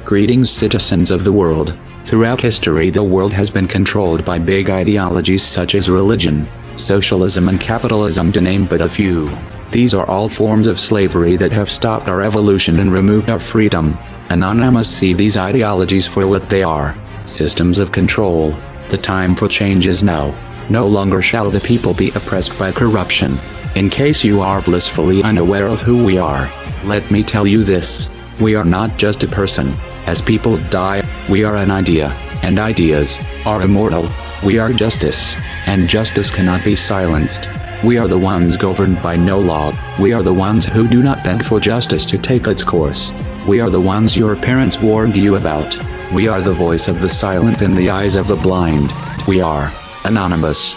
Greetings, citizens of the world. Throughout history, the world has been controlled by big ideologies such as religion, socialism and capitalism, to name but a few. These are all forms of slavery that have stopped our evolution and removed our freedom. Anonymous see these ideologies for what they are: systems of control. The time for change is now. No longer shall the people be oppressed by corruption. In case you are blissfully unaware of who we are, let me tell you this: we are not just a person. As people die, we are an idea, and ideas are immortal. We are justice, and justice cannot be silenced. We are the ones governed by no law. We are the ones who do not beg for justice to take its course. We are the ones your parents warned you about. We are the voice of the silent in the eyes of the blind. We are Anonymous.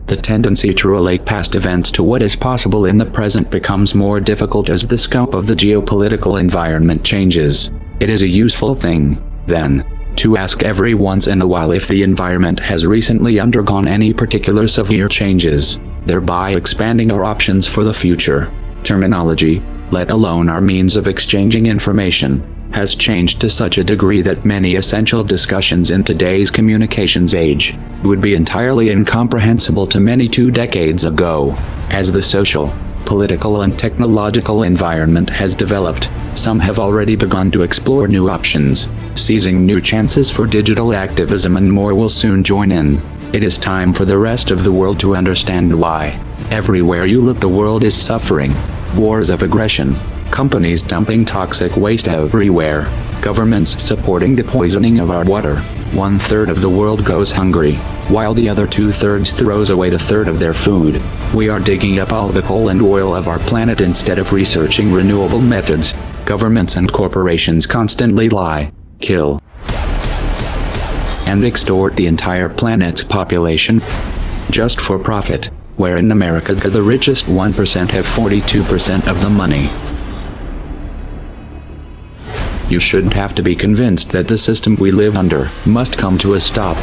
The tendency to relate past events to what is possible in the present becomes more difficult as the scope of the geopolitical environment changes. It is a useful thing, then, to ask every once in a while if the environment has recently undergone any particular severe changes, thereby expanding our options for the future. Terminology, let alone our means of exchanging information, has changed to such a degree that many essential discussions in today's communications age would be entirely incomprehensible to many 2 decades ago. As the social, political and technological environment has developed, some have already begun to explore new options, seizing new chances for digital activism, and more will soon join in. It is time for the rest of the world to understand why. Everywhere you look, the world is suffering. Wars of aggression, companies dumping toxic waste everywhere, governments supporting the poisoning of our water. 1/3 of the world goes hungry, while the other 2/3 throws away 1/3 of their food. We are digging up all the coal and oil of our planet instead of researching renewable methods. Governments and corporations constantly lie, kill, and extort the entire planet's population just for profit, where in America the richest 1% have 42% of the money. You shouldn't have to be convinced that the system we live under must come to a stop.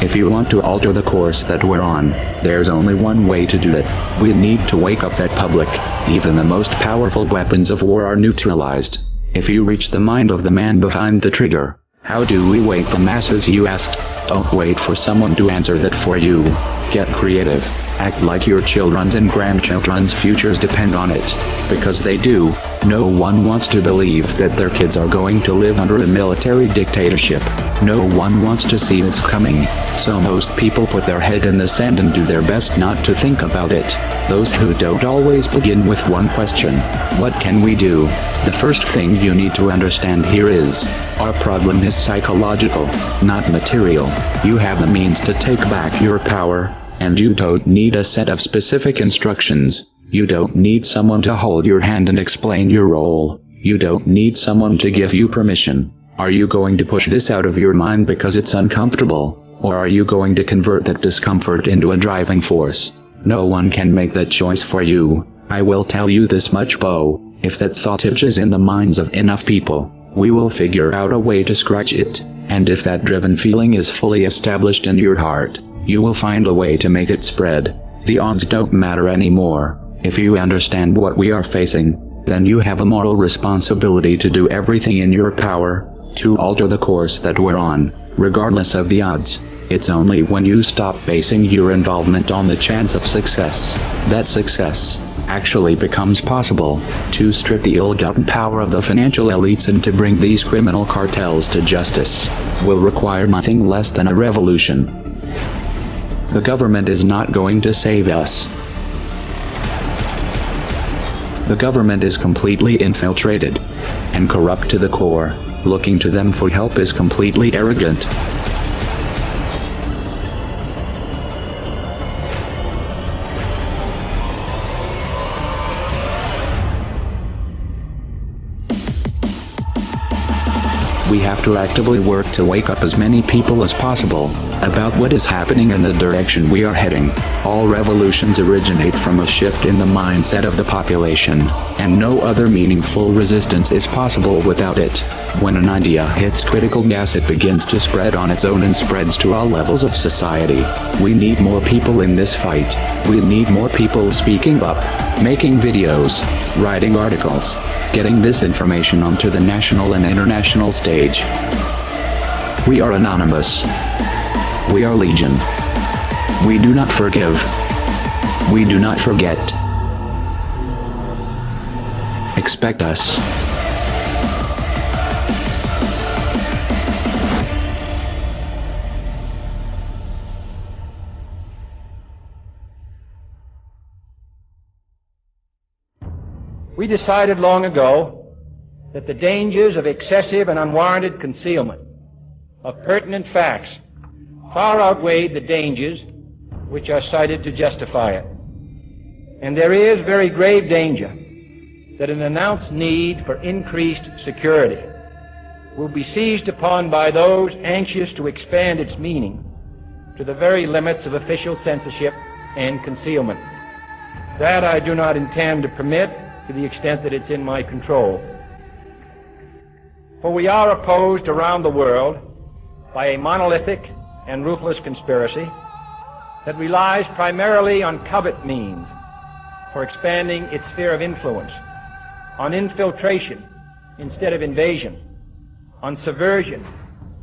If you want to alter the course that we're on, there's only one way to do it. We need to wake up that public. Even the most powerful weapons of war are neutralized if you reach the mind of the man behind the trigger. How do we wake the masses, you asked? Don't wait for someone to answer that for you. Get creative. Act like your children's and grandchildren's futures depend on it. Because they do. No one wants to believe that their kids are going to live under a military dictatorship. No one wants to see this coming. So most people put their head in the sand and do their best not to think about it. Those who don't always begin with one question: what can we do? The first thing you need to understand here is, our problem is psychological, not material. You have the means to take back your power, and you don't need a set of specific instructions. You don't need someone to hold your hand and explain your role. You don't need someone to give you permission. Are you going to push this out of your mind because it's uncomfortable, or are you going to convert that discomfort into a driving force? No one can make that choice for you. I will tell you this much, Bo: if that thought itches in the minds of enough people, we will figure out a way to scratch it. And if that driven feeling is fully established in your heart, you will find a way to make it spread. The odds don't matter anymore. If you understand what we are facing, then you have a moral responsibility to do everything in your power to alter the course that we're on, regardless of the odds. It's only when you stop basing your involvement on the chance of success that success actually becomes possible. To strip the ill-gotten power of the financial elites and to bring these criminal cartels to justice will require nothing less than a revolution. The government is not going to save us. The government is completely infiltrated and corrupt to the core. Looking to them for help is completely arrogant. We have to actively work to wake up as many people as possible about what is happening and the direction we are heading. All revolutions originate from a shift in the mindset of the population, and no other meaningful resistance is possible without it. When an idea hits critical mass, it begins to spread on its own and spreads to all levels of society. We need more people in this fight. We need more people speaking up, making videos, writing articles, getting this information onto the national and international stage. We are anonymous. We are legion. We do not forgive. We do not forget. Expect us. We decided long ago that the dangers of excessive and unwarranted concealment of pertinent facts far outweighed the dangers which are cited to justify it. And there is very grave danger that an announced need for increased security will be seized upon by those anxious to expand its meaning to the very limits of official censorship and concealment. That I do not intend to permit to the extent that it's in my control. For we are opposed around the world by a monolithic and ruthless conspiracy that relies primarily on covert means for expanding its sphere of influence, on infiltration instead of invasion, on subversion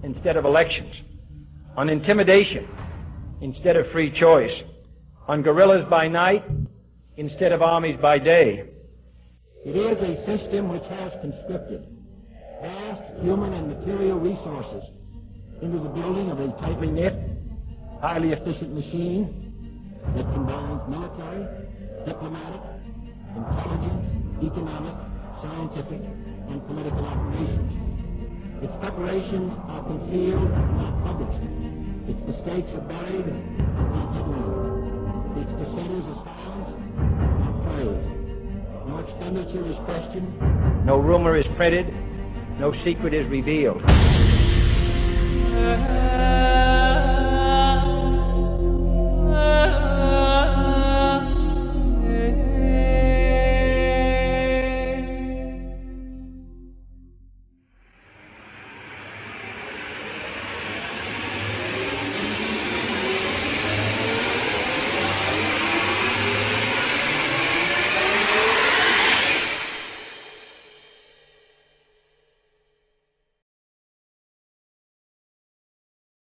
instead of elections, on intimidation instead of free choice, on guerrillas by night instead of armies by day. It is a system which has conscripted vast human and material resources into the building of a tightly knit, highly efficient machine that combines military, diplomatic, intelligence, economic, scientific, and political operations. Its preparations are concealed, not published. Its mistakes are buried, not headlined. Its dissenters are silenced, not praised. No expenditure is questioned, no rumor is printed, no secret is revealed.